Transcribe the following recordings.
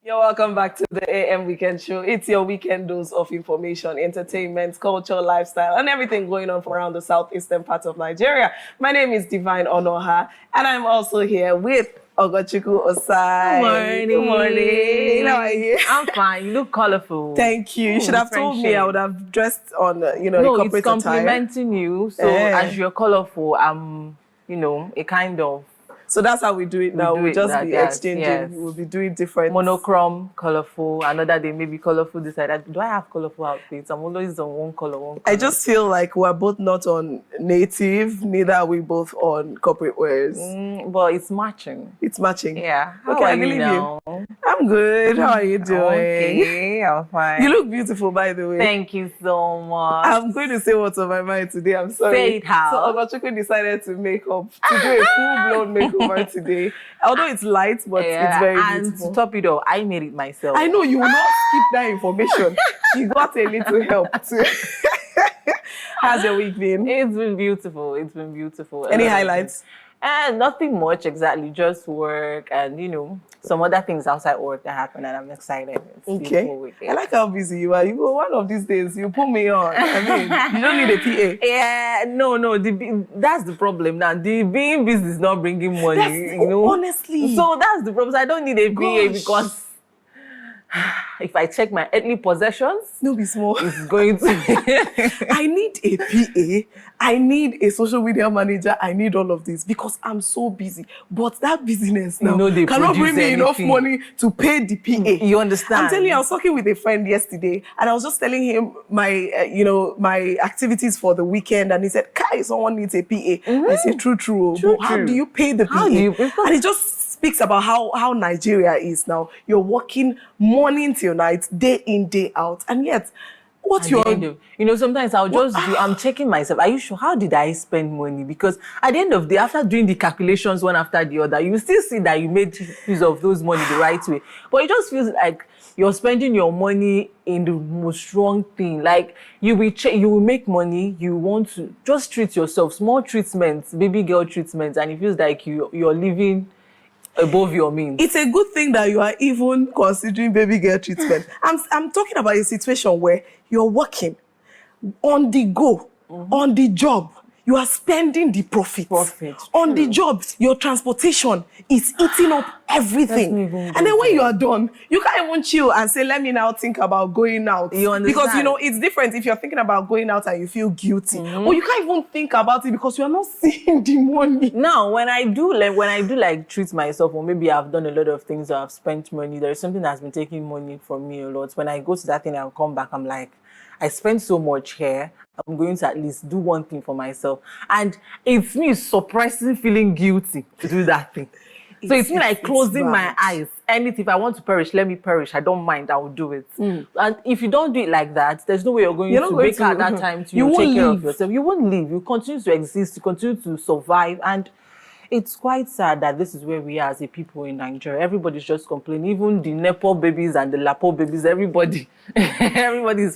You're welcome back to the AM Weekend Show. It's your weekend dose of information, entertainment, culture, lifestyle, and everything going on from around the southeastern part of Nigeria. My name is Divine Onurah, and I'm also here with Ogochukwu, Ossai. Good morning. Good morning. How are you? I'm fine. You look colorful. Thank you. You should have told me. I would have dressed on, No, a corporate it's complimenting you. So as you're colorful, I'm, a kind of. So that's how we do it now. We'll just be exchanging. Yes. We'll be doing different. Monochrome, colorful. Another day, maybe colorful. Do I have colorful outfits? I'm always on one color. I just feel like we're both not on native, neither are we both on corporate wears. But it's matching. It's matching. Yeah. Okay, I believe you. I'm good. How are you doing? Okay, I'm fine. You look beautiful, by the way. Thank you so much. I'm going to say what's on my mind today. I'm sorry. Say it how. So Ogochukwu decided to make up, to do a full-blown makeover today. Although it's light, but it's very beautiful. And to top it all, I made it myself. I know you will not skip that information. You got a little help too. How's your week been? It's been beautiful. It's been beautiful. Any highlights? Nothing much exactly, just work and some other things outside work that happen, and I'm excited. It's okay. I like how busy you are. You go one of these days, you put me on. I mean, you don't need a PA. Yeah, no, that's the problem now. The being busy is not bringing money, honestly. So that's the problem. So I don't need a PA because if I check my earthly possessions, no be small. It's going to be. I need a PA. I need a social media manager. I need all of this because I'm so busy. But that business now cannot bring me enough money to pay the PA. You understand? I'm telling you, I was talking with a friend yesterday, and I was just telling him my, my activities for the weekend, and he said, "Kai, someone needs a PA." I said, "True. But how do you pay the PA?" And he just speaks about how Nigeria is now. You're working morning till night, day in, day out, and yet what's your sometimes I'll just I'm checking myself. Are you sure? How did I spend money? Because at the end of the day, after doing the calculations one after the other, you still see that you made use of those money the right way. But it just feels like you're spending your money in the most wrong thing. Like you will make money, you want to just treat yourself, small treatments, baby girl treatments, and it feels like you're living above your means. It's a good thing that you are even considering baby girl treatment. I'm talking about a situation where you're working on the go, on the job. You are spending the profit. On the job, your transportation is eating up everything. And then when you are done, you can't even chill and say, let me now think about going out. You understand? Because, it's different if you're thinking about going out and you feel guilty. Or you can't even think about it because you are not seeing the money. Now, when I do treat myself, or maybe I've done a lot of things or I've spent money, there is something that's been taking money from me a lot. When I go to that thing, I'll come back, I'm like, I spent so much here. I'm going to at least do one thing for myself. And it's me surprisingly feeling guilty to do that thing. So it's me like closing my eyes. Anything, if I want to perish, let me perish. I don't mind, I will do it. And if you don't do it like that, there's no way you're going to make out that time to take care of yourself. You won't leave. You continue to exist. You continue to survive. And it's quite sad that this is where we are as a people in Nigeria. Everybody's just complaining. Even the Nepo babies and the Lapo babies, everybody's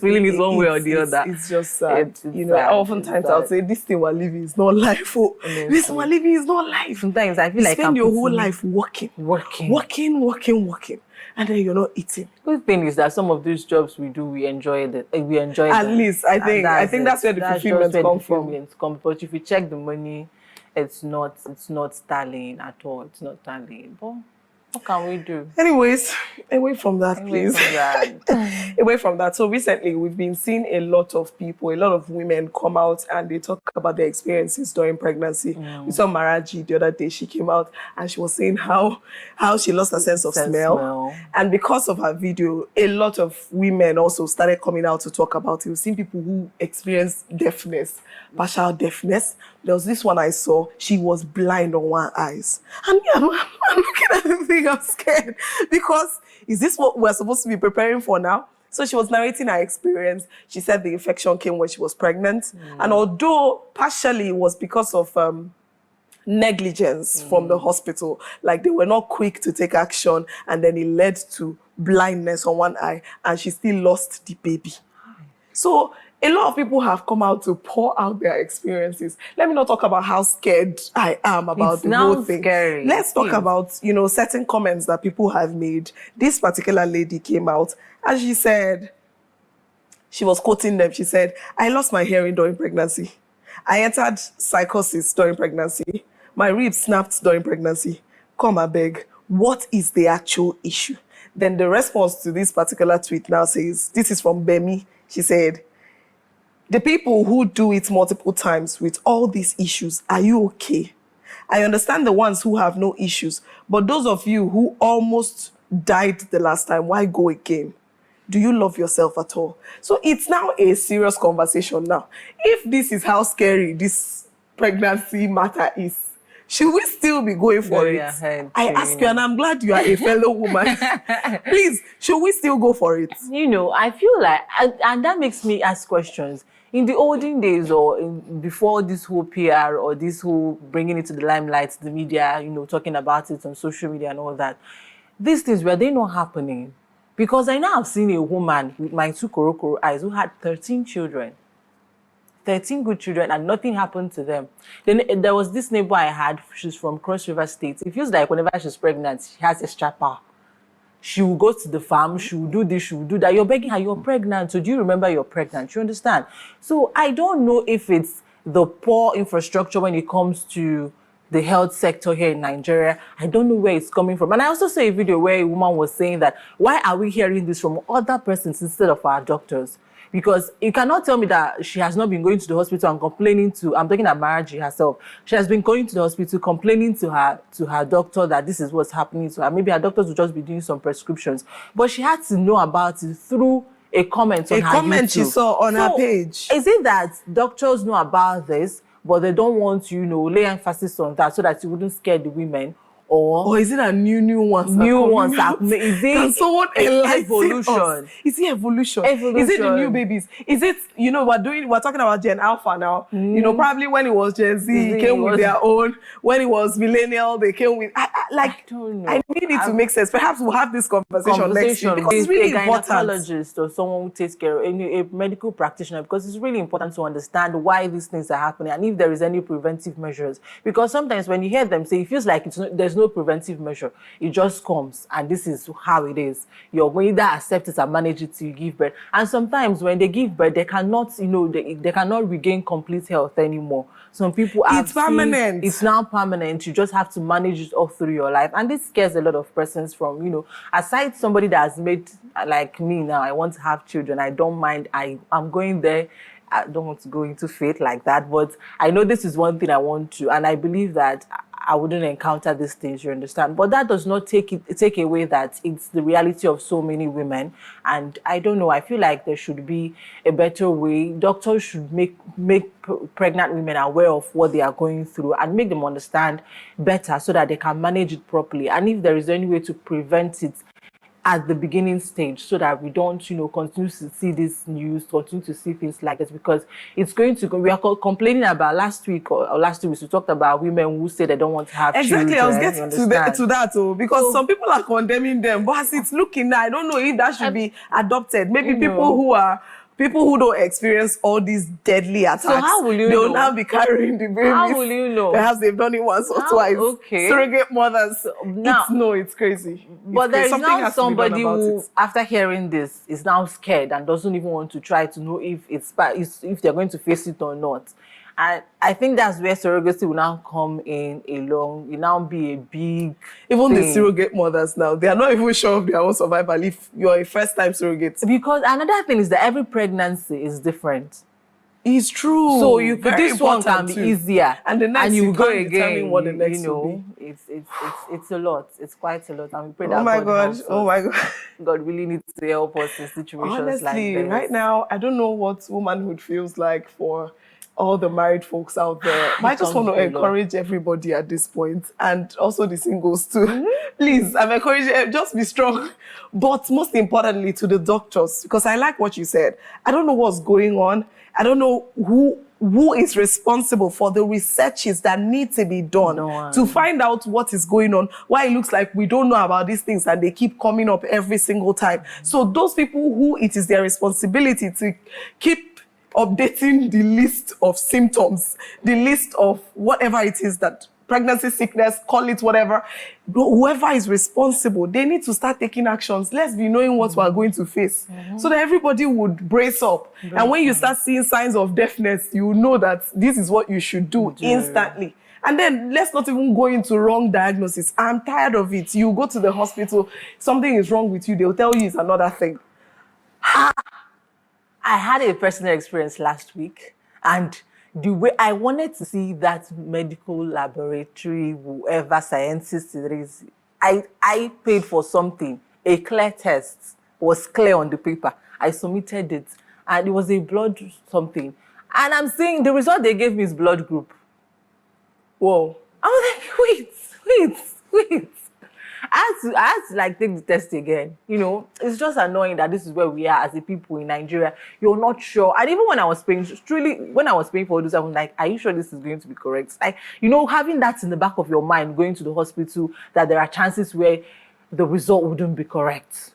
feeling it one way or the other. It's just sad. Oftentimes I'll say, this thing we're living is not life. This thing we're living is not life. Sometimes I feel like spend your whole life working. And then you're not eating. Good thing is that some of these jobs we do, we enjoy it. We enjoy it. At least, I think that's where the fulfillment comes from. But if you check the money, it's not sterling at all. It's not sterling. But what can we do? Anyways, away from that, please. Away from that. So recently, we've been seeing a lot of people, a lot of women come out and they talk about their experiences during pregnancy. We saw Maraji the other day. She came out and she was saying how she lost her sense of smell. And because of her video, a lot of women also started coming out to talk about it. We've seen people who experienced deafness, partial deafness. There was this one I saw. She was blind on one eye. And I'm looking at the thing, I'm scared. Because is this what we're supposed to be preparing for now? So she was narrating her experience. She said the infection came when she was pregnant. And although partially it was because of negligence from the hospital, like they were not quick to take action, and then it led to blindness on one eye, and she still lost the baby. So a lot of people have come out to pour out their experiences. Let me not talk about how scared I am about It's the now whole thing. scary. Let's talk about, certain comments that people have made. This particular lady came out and she said, she was quoting them. She said, I lost my hearing during pregnancy. I entered psychosis during pregnancy. My ribs snapped during pregnancy. Come, I beg. What is the actual issue? Then the response to this particular tweet now says, this is from Bemi. She said, the people who do it multiple times with all these issues, are you okay? I understand the ones who have no issues, but those of you who almost died the last time, why go again? Do you love yourself at all? So it's now a serious conversation now. If this is how scary this pregnancy matter is, should we still be going for it? I ask you, and I'm glad you are a fellow woman. Please, should we still go for it? I feel like, and that makes me ask questions. In the olden days or before this whole PR or this whole bringing it to the limelight, the media, talking about it on social media and all that, these things, were they not happening? Because I now have seen a woman with my 2 korokoro eyes who had 13 children. 13 good children, and nothing happened to them. Then there was this neighbor I had, she's from Cross River State. It feels like whenever she's pregnant, she has extra power. She will go to the farm, she will do this, she will do that. You're begging her, you're pregnant, so do you remember you're pregnant? You understand? So I don't know if it's the poor infrastructure when it comes to the health sector here in Nigeria. I don't know where it's coming from. And I also saw a video where a woman was saying that, why are we hearing this from other persons instead of our doctors? Because you cannot tell me that she has not been going to the hospital and complaining to, I'm talking about Margie herself. She has been going to the hospital complaining to her doctor that this is what's happening to her. Maybe her doctors will just be doing some prescriptions. But she had to know about it through a comment on her YouTube. A comment she saw on her page. Is it that doctors know about this, but they don't want to, lay emphasis on that so that it wouldn't scare the women? Or is it a new ones? New ones. Is it Can someone enlighten evolution? Us? Is it evolution? Is it the new babies? Is it, we're talking about Gen Alpha now. Probably when it was Gen Z, it came with their own. When it was millennial, they came with, I don't know. I need it to make sense. Perhaps we'll have this conversation next week, because it's really important. A gynecologist or someone who takes care of a medical practitioner, because it's really important to understand why these things are happening and if there is any preventive measures. Because sometimes when you hear them say, it feels like there's no preventive measure. It just comes, and this is how it is. You're going to either accept it and manage it till you give birth. And sometimes when they give birth, they cannot, they cannot regain complete health anymore. Some people have it's permanent. It's now permanent. You just have to manage it all through your life. And this scares a lot of persons from, aside somebody that has made, like me now, I want to have children. I don't mind. I'm going there. I don't want to go into faith like that, but I know this is one thing I want to, and I believe that I wouldn't encounter these things, you understand? But that does not take away that it's the reality of so many women. And I don't know, I feel like there should be a better way. Doctors should make pregnant women aware of what they are going through and make them understand better so that they can manage it properly. And if there is any way to prevent it at the beginning stage, so that we don't, continue to see this news, continue to see things like this, because it's going to go. We are complaining about last week or last 2 weeks, we talked about women who say they don't want to have children. Exactly, I was getting to that, because some people are condemning them, but as it's looking now, I don't know if that should be adopted. Maybe people who don't experience all these deadly attacks, so how will you they'll now be carrying the babies. How will you know? Perhaps they've done it once or twice. Okay. Surrogate mothers. It's crazy. But there is now somebody who, after hearing this, is now scared and doesn't even want to try to know if if they're going to face it or not. And I think that's where surrogacy will now come in along. It now be a big Even thing. The surrogate mothers now, they are not even sure of their own survival if you're a first-time surrogate. Because another thing is that every pregnancy is different. It's true. So this one can be easier, and the next you go again. Determine what the next will be. It's a lot. It's quite a lot, and we pray that Oh my God! God really needs to help us in situations like this. Right now, I don't know what womanhood feels like for all the married folks out there. I just want to encourage everybody at this point, and also the singles too. Please, I'm encouraging, just be strong. But most importantly, to the doctors, because I like what you said. I don't know what's going on. I don't know who is responsible for the researches that need to be done to find out what is going on, why it looks like we don't know about these things and they keep coming up every single time. So those people who it is their responsibility to keep updating the list of symptoms, the list of whatever it is that pregnancy sickness, call it whatever, whoever is responsible, they need to start taking actions. Let's be knowing what we are going to face so that everybody would brace up. And when you start seeing signs of deafness, you know that this is what you should do instantly. And then let's not even go into wrong diagnosis. I'm tired of it. You go to the hospital, something is wrong with you, they'll tell you it's another thing. I had a personal experience last week, and the way I wanted to see that medical laboratory, whoever scientist it is, I paid for something. A clear test was clear on the paper. I submitted it, and it was a blood something. And I'm saying the result they gave me is blood group. Whoa. I was like, wait. I had to like take the test again. You know, it's just annoying that this is where we are as a people in Nigeria. You're not sure. And even when I was paying, when I was paying for this, I was like, are you sure this is going to be correct? Like, you know, having that in the back of your mind, going to the hospital, that there are chances where the result wouldn't be correct.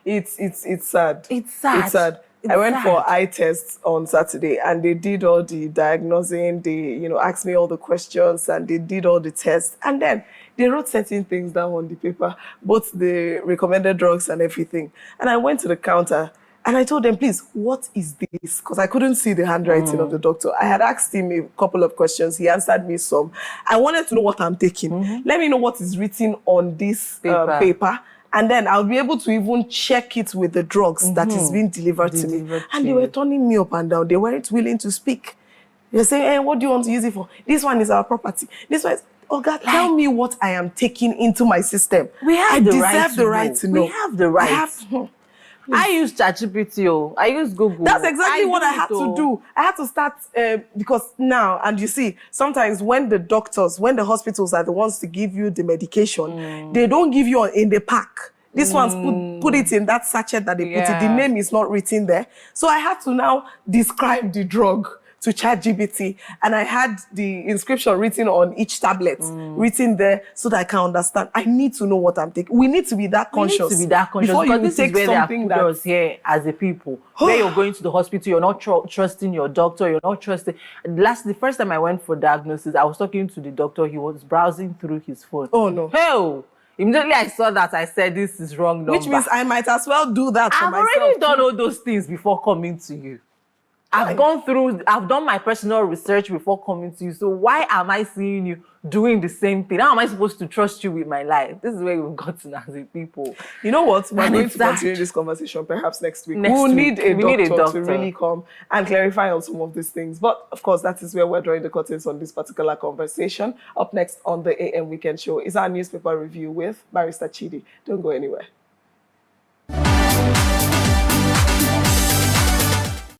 It's sad. It's sad. It's sad. I went for eye tests on Saturday, and they did all the diagnosing. They, asked me all the questions, and they did all the tests. And then they wrote certain things down on the paper, both the recommended drugs and everything. And I went to the counter, and I told them, please, what is this? Because I couldn't see the handwriting of the doctor. I had asked him a couple of questions. He answered me some. I wanted to know what I'm taking. Let me know what is written on this paper. And then I'll be able to even check it with the drugs that is being delivered to me. And they were turning me up and down. They weren't willing to speak. They're saying, hey, what do you want to use it for? This one is our property. This one is... Oh, God, tell me what I am taking into my system. I deserve the right to know. We have the right. I use ChatGPT. I use Google. That's exactly what I had to do. I had to start because now, and you see, sometimes when the hospitals are the ones to give you the medication, they don't give you in the pack. This one's put it in that sachet that they put it. The name is not written there. So I had to now describe the drug to ChatGPT, and I had the inscription written on each tablet, written there, so that I can understand. I need to know what I'm taking. We need to be that conscious. Before you this take is where something they have put us here as a people. Where you're going to the hospital, you're not trusting your doctor, you're not trusting. The first time I went for diagnosis, I was talking to the doctor. He was browsing through his phone. Oh no! Hell. Immediately I saw that, I said, this is wrong number. Which means I might as well do that for myself. I've already done all those things before coming to you. I've done my personal research before coming to you. So why am I seeing you doing the same thing? How am I supposed to trust you with my life? This is where we've gotten as a people. You know what? We're going to continue this conversation perhaps next week. We'll need a doctor to really come and clarify on some of these things. But of course, that is where we're drawing the curtains on this particular conversation. Up next on the AM Weekend Show is our newspaper review with Barrister Chidi. Don't go anywhere.